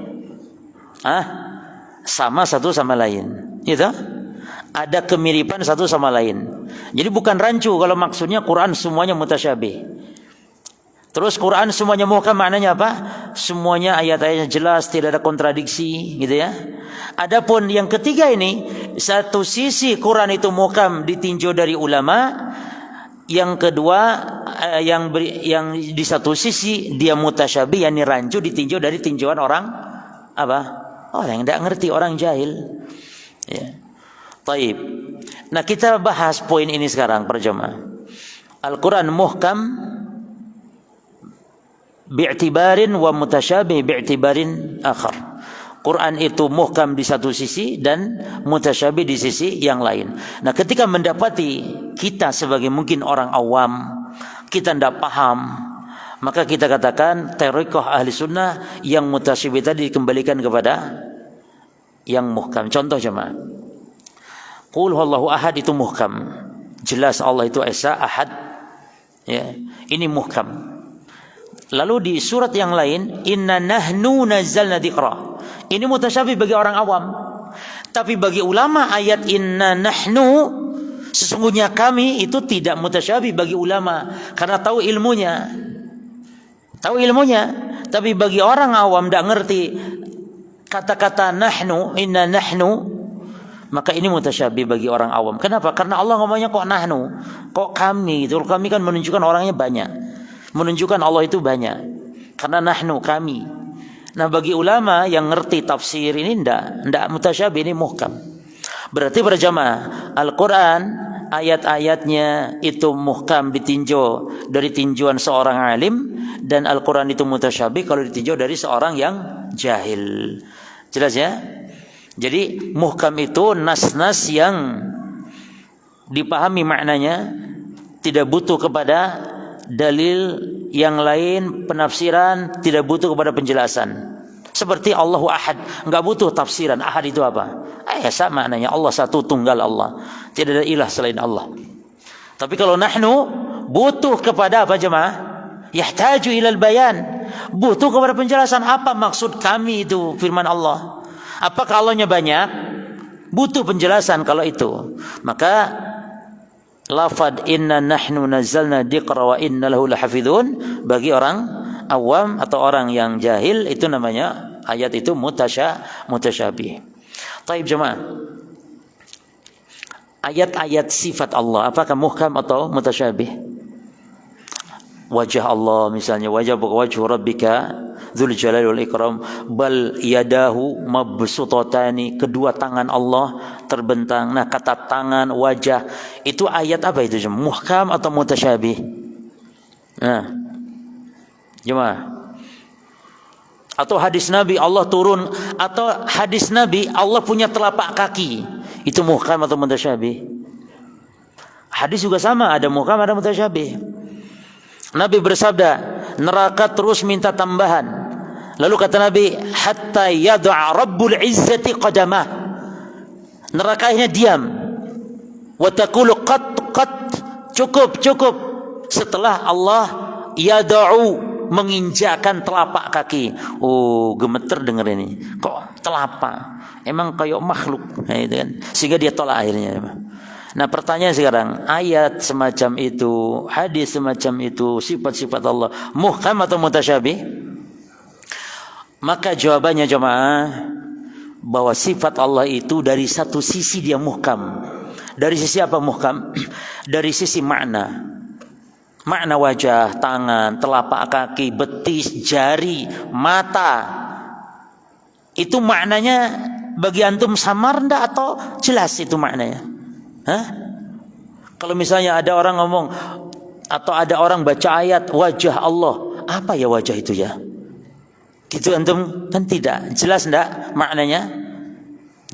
S1: Sama satu sama lain. Gitu. ada kemiripan satu sama lain. Jadi bukan rancu kalau maksudnya Quran semuanya mutasyabih. Terus Quran semuanya muhkam maknanya apa? Semuanya ayat-ayatnya jelas, tidak ada kontradiksi, gitu ya. Adapun yang ketiga ini, satu sisi Quran itu muhkam ditinjau dari ulama, yang kedua yang di satu sisi dia mutasyabih, yakni rancu ditinjau dari tinjauan orang apa? Orang yang tidak ngerti, orang jahil. Ya. Taib. Nah, kita bahas poin ini sekarang para jemaah. Al-Quran muhkam bi'tibarin wa mutasyabih bi'tibarin akhar. Quran itu muhkam di satu sisi dan mutasyabih di sisi yang lain. Nah, ketika mendapati kita sebagai mungkin orang awam, kita tidak paham, maka kita katakan thariqah ahli sunnah yang mutasyabih tadi dikembalikan kepada yang muhkam. Contoh jemaah, qul huwallahu ahad itu muhkam, jelas Allah itu esa, ahad, ya, ini muhkam. Lalu di surat yang lain, inna nahnu nazzalna dzikra, ini mutasyabih bagi orang awam. Tapi bagi ulama ayat inna nahnu, sesungguhnya kami, itu tidak mutasyabih bagi ulama karena tahu ilmunya. Tahu ilmunya. Tapi bagi orang awam tidak ngerti kata-kata nahnu, inna nahnu, maka ini mutasyabih bagi orang awam. Kenapa? Karena Allah ngomongnya kok nahnu, kok kami. Itu kami kan menunjukkan orangnya banyak, menunjukkan Allah itu banyak. Karena nahnu, kami. Nah, bagi ulama yang ngerti tafsir ini ndak mutasyabih, ini muhkam. Berarti para jamaah, Al-Quran ayat-ayatnya itu muhkam ditinjau dari tinjauan seorang alim, dan Al-Quran itu mutasyabih kalau ditinjau dari seorang yang jahil. Jelas ya? Jadi muhkam itu nas-nas yang dipahami maknanya, tidak butuh kepada dalil yang lain, penafsiran, tidak butuh kepada penjelasan. Seperti Allahu ahad, enggak butuh tafsiran. Ahad itu apa? Sama maknanya, Allah satu, tunggal Allah, tidak ada ilah selain Allah. Tapi kalau nahnu, butuh kepada apa jemaah? Yahtaju ilal bayan, butuh kepada penjelasan. Apa maksud kami itu firman Allah? Apakah Allahnya banyak? Butuh penjelasan kalau itu. Maka lafad inna nahnu nazzalna dzikra wa inna lahu lahafidhun, bagi orang awam atau orang yang jahil itu namanya ayat itu mutasyabih. Taib jemaah, ayat-ayat sifat Allah apakah muhkam atau mutasyabih? Wajah Allah misalnya, wajhu rabbika dzul jalali wal ikram, bal yadahu mabsutatani, kedua tangan Allah terbentang. Nah, kata tangan, wajah, itu ayat apa itu? Muhkam atau mutasyabih? Nah, jemaah, atau hadis Nabi Allah turun, atau hadis Nabi Allah punya telapak kaki, itu muhkam atau mutasyabih? Hadis juga sama, ada muhkam ada mutasyabih. Nabi bersabda, neraka terus minta tambahan. Lalu kata Nabi, hatta yad'a rabbul izzati qadamah, neraka akhirnya diam. Wa taqulu qat, cukup. Setelah Allah yad'u, menginjakkan telapak kaki. Oh, gemeter denger ini. Kok telapak? Emang kayak makhluk. Nah, itu kan. Sehingga dia tolak akhirnya. Nah, pertanyaan sekarang, ayat semacam itu, hadis semacam itu, sifat-sifat Allah muhkam atau mutasyabih? Maka jawabannya jemaah, bahwa sifat Allah itu dari satu sisi dia muhkam. Dari sisi apa muhkam? Dari sisi makna. Makna wajah, tangan, telapak kaki, betis, jari, mata. Itu maknanya bagi antum samar enggak atau jelas itu maknanya? Kalau misalnya ada orang ngomong atau ada orang baca ayat wajah Allah, apa ya wajah itu ya? Gitu antum kan tidak jelas enggak maknanya?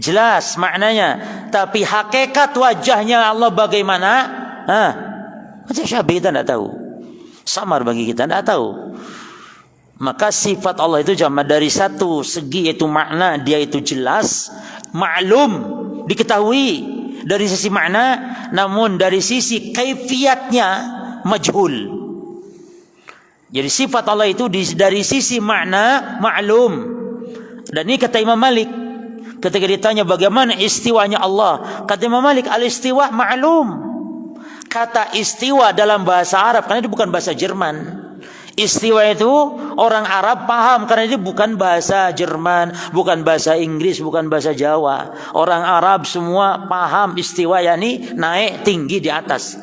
S1: Jelas maknanya, tapi hakikat wajahnya Allah bagaimana? Mutasyabih kita enggak tahu. Samar bagi kita enggak tahu. Maka sifat Allah itu jamaah dari satu segi, yaitu makna, dia itu jelas, maklum, diketahui dari sisi makna, namun dari sisi kaifiatnya majhul. Jadi sifat Allah itu dari sisi makna maklum. Dan ini kata Imam Malik, ketika ditanya bagaimana istiwanya Allah, kata Imam Malik, al-istiwa ma'lum. Kata istiwa dalam bahasa Arab, karena itu bukan bahasa Jerman. Istiwa itu orang Arab paham, karena itu bukan bahasa Jerman, bukan bahasa Inggris, bukan bahasa Jawa. Orang Arab semua paham istiwa, yakni naik tinggi di atas.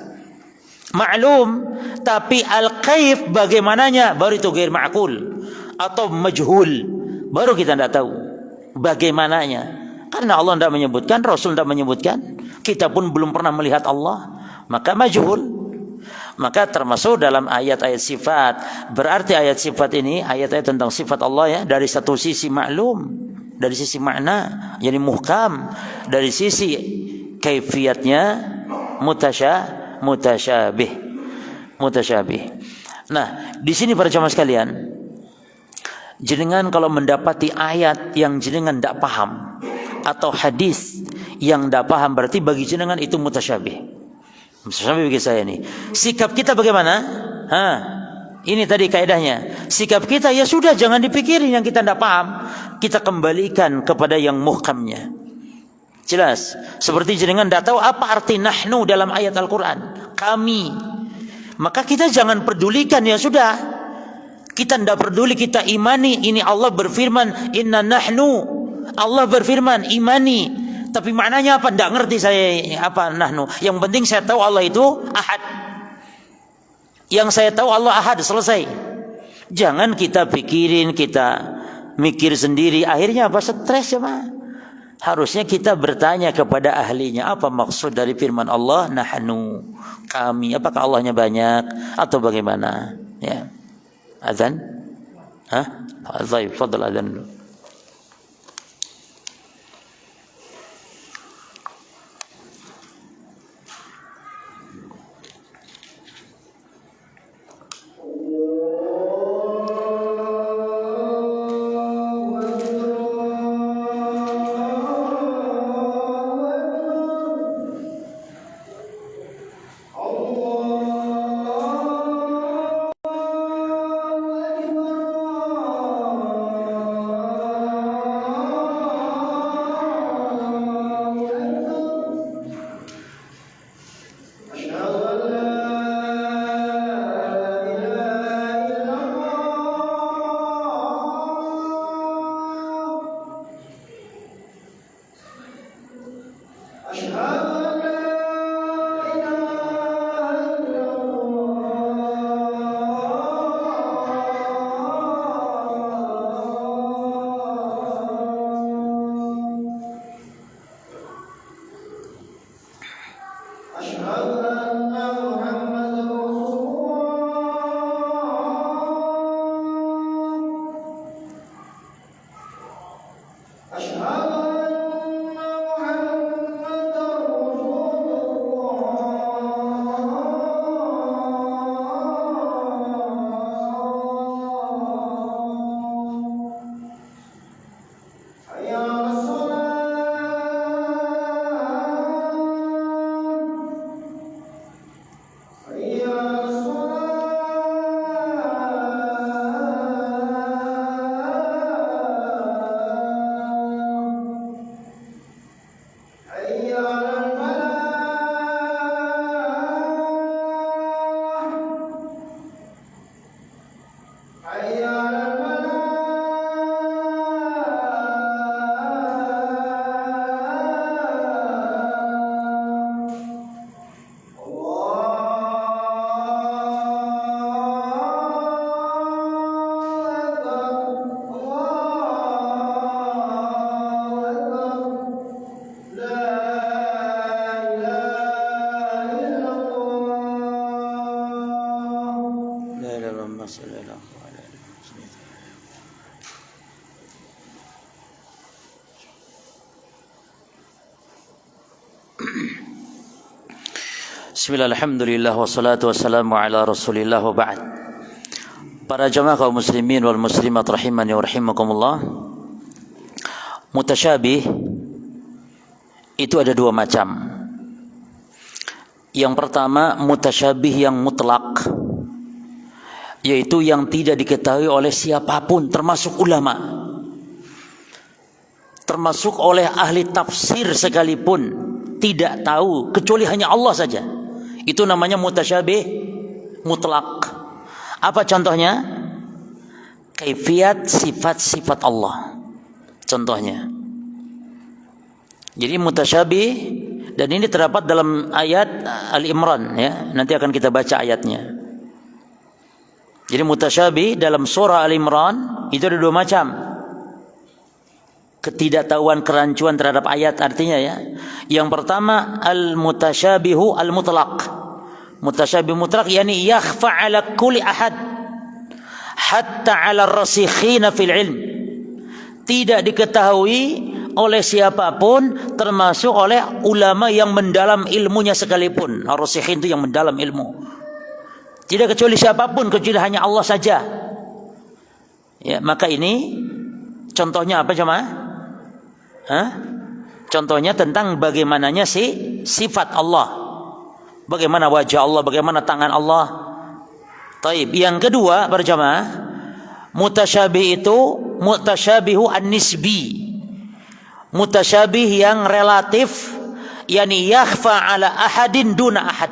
S1: Ma'lum, tapi al-kaif bagaimananya baru itu ghair ma'qul atau majhul, baru kita tidak tahu bagaimananya. Karena Allah tidak menyebutkan, Rasul tidak menyebutkan, kita pun belum pernah melihat Allah, maka majhul. Maka termasuk dalam ayat-ayat sifat. Berarti ayat sifat ini ayat-ayat tentang sifat Allah ya, dari satu sisi maklum, dari sisi makna jadi muhkam, dari sisi kaifiatnya mutasyabih. Nah, di sini para jamaah sekalian, jenengan kalau mendapati ayat yang jenengan tidak paham atau hadis yang tidak paham, berarti bagi jenengan itu mutasyabih. Sampai bagi saya ini, sikap kita bagaimana? Ini tadi kaidahnya. Sikap kita ya sudah, jangan dipikirin yang kita tidak paham, kita kembalikan kepada yang muhkamnya. Jelas. Seperti jenengan tidak tahu apa arti nahnu dalam ayat Al-Quran, kami. Maka kita jangan pedulikan, ya sudah. Kita tidak peduli, kita imani. Ini Allah berfirman, inna nahnu. Allah berfirman, imani. Tapi maknanya apa? Tidak ngerti saya apa nahnu. Yang penting saya tahu Allah itu ahad. Yang saya tahu Allah ahad, selesai. Jangan kita pikirin, kita mikir sendiri. Akhirnya apa? Stres ya, Pak. Harusnya kita bertanya kepada ahlinya, apa maksud dari firman Allah nahnu, kami. Apakah Allahnya banyak atau bagaimana? Ya. Adzan? Baik, fadhil adzan dulu. Bismillah, alhamdulillah, wassalatu wassalamu ala rasulillah wa ba'd. Para jamaah kaum muslimin wal muslimat rahimani wa rahimakumullah. Mutasyabih itu ada dua macam. Yang pertama mutasyabih yang mutlak, yaitu yang tidak diketahui oleh siapapun termasuk ulama. termasuk oleh ahli tafsir sekalipun tidak tahu kecuali hanya Allah saja. Itu namanya mutasyabih mutlak. Apa contohnya? Kaifiat sifat-sifat Allah. Contohnya. Jadi mutasyabih, dan ini terdapat dalam ayat Al-Imran ya. Nanti akan kita baca ayatnya. Jadi mutasyabih dalam surah Al-Imran itu ada dua macam. Ketidaktahuan, kerancuan terhadap ayat artinya ya. Yang pertama al-mutasyabihu al-mutlaq. Mutasyabih mutlak yakni yakhfa 'ala kulli ahad hatta 'ala ar-rasikhina fil ilm. Tidak diketahui oleh siapapun termasuk oleh ulama yang mendalam ilmunya sekalipun. Ar-rasikhin itu yang mendalam ilmu. Tidak kecuali siapapun, kecuali hanya Allah saja. Ya, maka ini contohnya apa jemaah? Contohnya tentang bagaimananya sifat Allah. Bagaimana wajah Allah, bagaimana tangan Allah. Taib. Yang kedua, para jemaah, mutasyabih itu mutasyabihu an-nisbi. Mutasyabih yang relatif, yakni yakhfa ala ahadin duna ahad.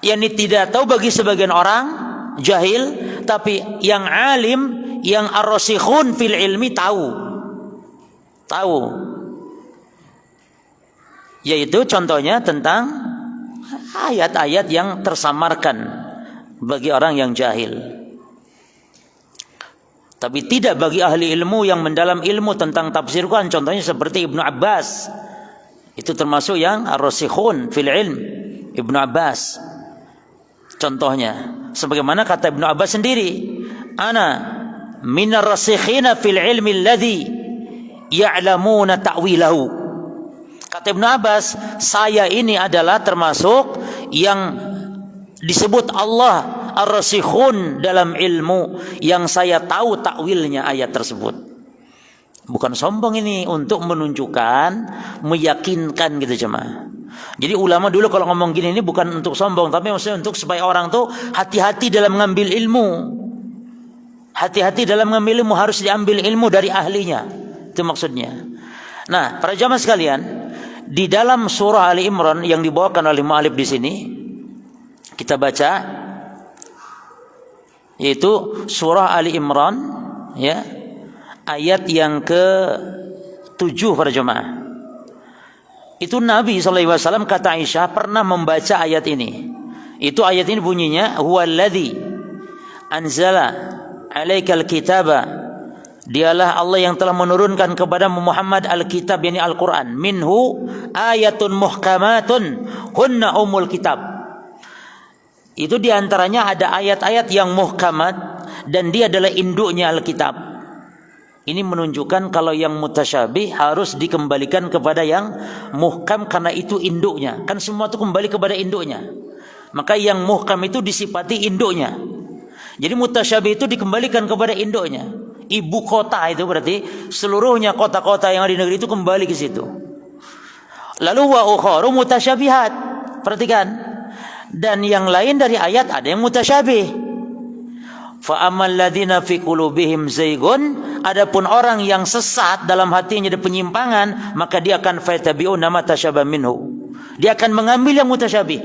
S1: Yakni tidak tahu bagi sebagian orang, jahil, tapi yang alim, yang ar-rasikhun fil ilmi tahu. Yaitu contohnya tentang ayat-ayat yang tersamarkan bagi orang yang jahil. Tapi tidak bagi ahli ilmu yang mendalam ilmu tentang tafsir Quran. Contohnya seperti Ibnu Abbas. Itu termasuk yang ar-rasikhun fil ilm. Ibnu Abbas. Contohnya. Sebagaimana kata Ibnu Abbas sendiri. Ana minar rasikhina fil ilmi alladhi ya'lamuna ta'wilahu. Kata Ibnu Abbas, saya ini adalah termasuk yang disebut Allah ar-rasikhun dalam ilmu, yang saya tahu takwilnya ayat tersebut. Bukan sombong ini, untuk menunjukkan, meyakinkan gitu jemaah. Jadi ulama dulu kalau ngomong gini ini bukan untuk sombong, tapi maksudnya untuk supaya orang tuh hati-hati dalam mengambil ilmu. Hati-hati dalam mengambil ilmu, harus diambil ilmu dari ahlinya. Itu maksudnya. Nah, para jamaah sekalian, di dalam surah Ali Imran yang dibawakan oleh mu'alif di sini, kita baca, yaitu surah Ali Imran, ya, ayat yang ke-7 para jemaah. Itu Nabi SAW kata Aisyah pernah membaca ayat ini. Itu ayat ini bunyinya, huwallazi anzala alaikal kitaba. Dialah Allah yang telah menurunkan kepada Muhammad al-kitab, yakni Al-Quran. Minhu ayatun muhkamatun hunna umul kitab. Itu diantaranya ada ayat-ayat yang muhkamat dan dia adalah induknya Alkitab. Ini menunjukkan kalau yang mutasyabih harus dikembalikan kepada yang muhkam karena itu induknya. Kan semua itu kembali kepada induknya. Maka yang muhkam itu disifati induknya. Jadi mutasyabih itu dikembalikan kepada induknya. Ibu kota itu berarti seluruhnya kota-kota yang ada di negeri itu kembali ke situ. Lalu wa ukharu mutasyabihat. Perhatikan. Dan yang lain dari ayat ada yang mutasyabih. Fa ammal ladzina fi qulubihim zaygun, adapun orang yang sesat dalam hatinya ada penyimpangan, maka dia akan fatabi'una ma tasyabaha minhu. Dia akan mengambil yang mutasyabih.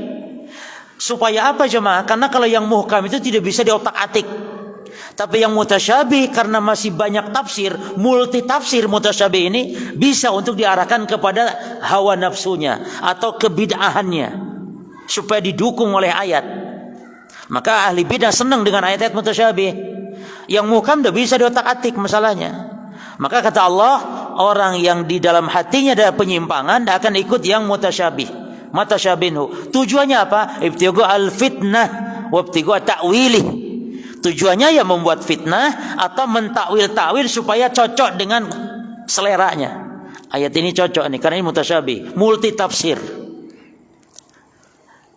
S1: Supaya apa jemaah? Karena kalau yang muhkam itu tidak bisa diotak-atik. Tapi yang mutasyabih karena masih banyak tafsir, multi tafsir mutasyabih ini bisa untuk diarahkan kepada hawa nafsunya atau kebid'ahannya supaya didukung oleh ayat. Maka ahli bid'ah senang dengan ayat-ayat mutasyabih. Yang muhkam tidak bisa diotak-atik masalahnya. Maka kata Allah, orang yang di dalam hatinya ada penyimpangan akan ikut yang mutasyabih. Mutasyabinhu. Tujuannya apa? Ibtighu al-fitnah wa ibtighu ta'wilih. Tujuannya ya membuat fitnah atau mentakwil-takwil supaya cocok dengan seleranya. Ayat ini cocok nih karena ini mutasyabih, multi tafsir.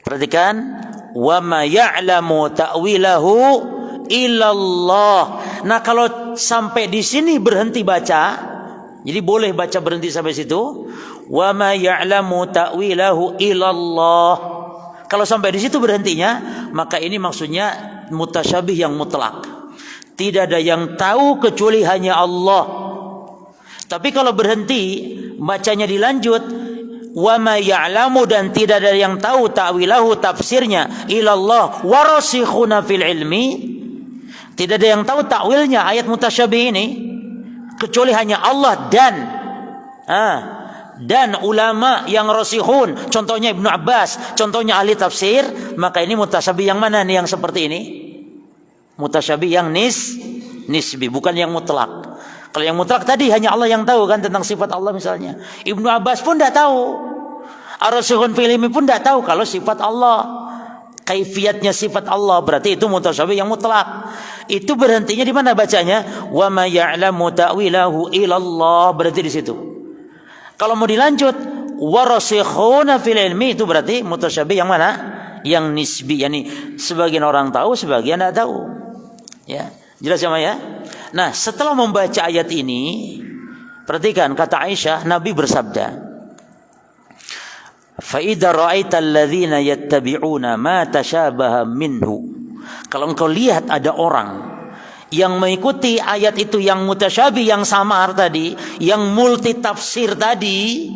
S1: Perhatikan, wa ma ya'lamu ta'wilahu illallah. Nah, kalau sampai di sini berhenti baca, jadi boleh baca berhenti sampai situ. Wa ma ya'lamu ta'wilahu illallah. Kalau sampai di situ berhentinya, maka ini maksudnya mutasyabih yang mutlak. Tidak ada yang tahu kecuali hanya Allah. Tapi kalau berhenti, bacanya dilanjut, wa ma ya'lamu, dan tidak ada yang tahu ta'wilahu, tafsirnya, ilallah warasikhuna fil ilmi, tidak ada yang tahu takwilnya ayat mutasyabih ini kecuali hanya Allah dan ulama yang rasikhun, contohnya Ibnu Abbas, contohnya ahli tafsir. Maka ini mutasyabih yang mana nih yang seperti ini? Mutasyabih yang nisbi, bukan yang mutlak. Kalau yang mutlak tadi hanya Allah yang tahu kan tentang sifat Allah misalnya. Ibnu Abbas pun tidak tahu. Ar-rasikhun fil ilmi pun tidak tahu kalau sifat Allah, kaifiatnya sifat Allah. Berarti itu mutasyabih yang mutlak. Itu berhentinya di mana bacanya? Wa ma ya'lamu ta'wilahu ilallah, berarti di situ. Kalau mau dilanjut warasikhuna fil ilmi, itu berarti mutasyabih yang mana? Yang nisbi, yakni sebagian orang tahu, sebagian tidak tahu. Ya, jelas ya? Nah, setelah membaca ayat ini, perhatikan kata Aisyah, Nabi bersabda, fa idza ra'aita alladzina yattabi'una ma tashabaha minhu. Kalau engkau lihat ada orang yang mengikuti ayat itu yang mutasyabih, yang samar tadi, yang multi tafsir tadi,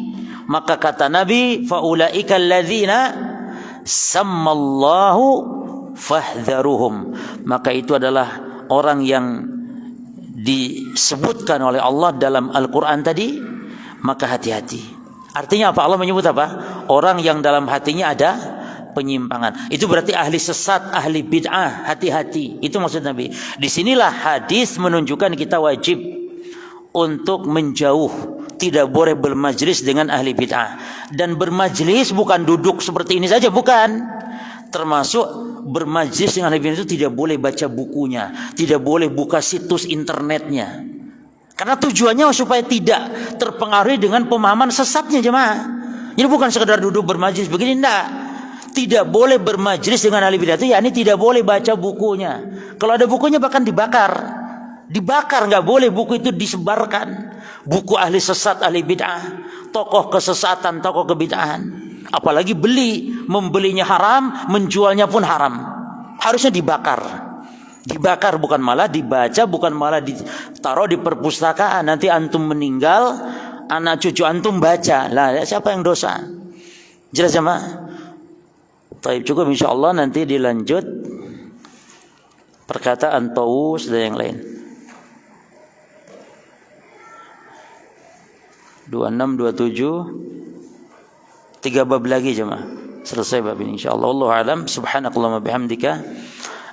S1: maka kata Nabi, faulaika alladzina sammallahu fahdharuhum, maka itu adalah orang yang disebutkan oleh Allah dalam Al-Quran tadi, maka hati-hati. Artinya apa? Allah menyebut apa? Orang yang dalam hatinya ada penyimpangan. Itu berarti ahli sesat, ahli bid'ah, hati-hati. Itu maksud Nabi. Disinilah hadis menunjukkan kita wajib untuk menjauh, tidak boleh bermajlis dengan ahli bid'ah. Dan bermajlis bukan duduk seperti ini saja, bukan. Termasuk bermajlis dengan ahli bid'ah itu tidak boleh baca bukunya, tidak boleh buka situs internetnya. Karena tujuannya supaya tidak terpengaruhi dengan pemahaman sesatnya jemaah. Jadi bukan sekedar duduk bermajlis begini, enggak. Tidak boleh bermajlis dengan ahli bid'ah itu, yakni tidak boleh baca bukunya. Kalau ada bukunya bahkan dibakar. Dibakar, enggak boleh buku itu disebarkan. Buku ahli sesat, ahli bid'ah, tokoh kesesatan, tokoh kebid'ahan. Apalagi membelinya haram, menjualnya pun haram. Harusnya dibakar. Dibakar, bukan malah dibaca, bukan malah ditaruh di perpustakaan. Nanti antum meninggal, anak cucu antum baca. Lah, siapa yang dosa? Jelas jemaah? Baik, cukup insyaallah, nanti dilanjut perkataan Taus dan yang lain. 26, 27, 3 bab lagi jemaah. Selesai bab ini insyaallah. Wallahu a'lam. Subhanakallahumma bihamdika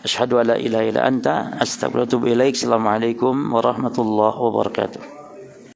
S1: asyhadu an la ilaha illa anta astaghfiruka wa atubu ilaik. Assalamualaikum warahmatullahi wabarakatuh.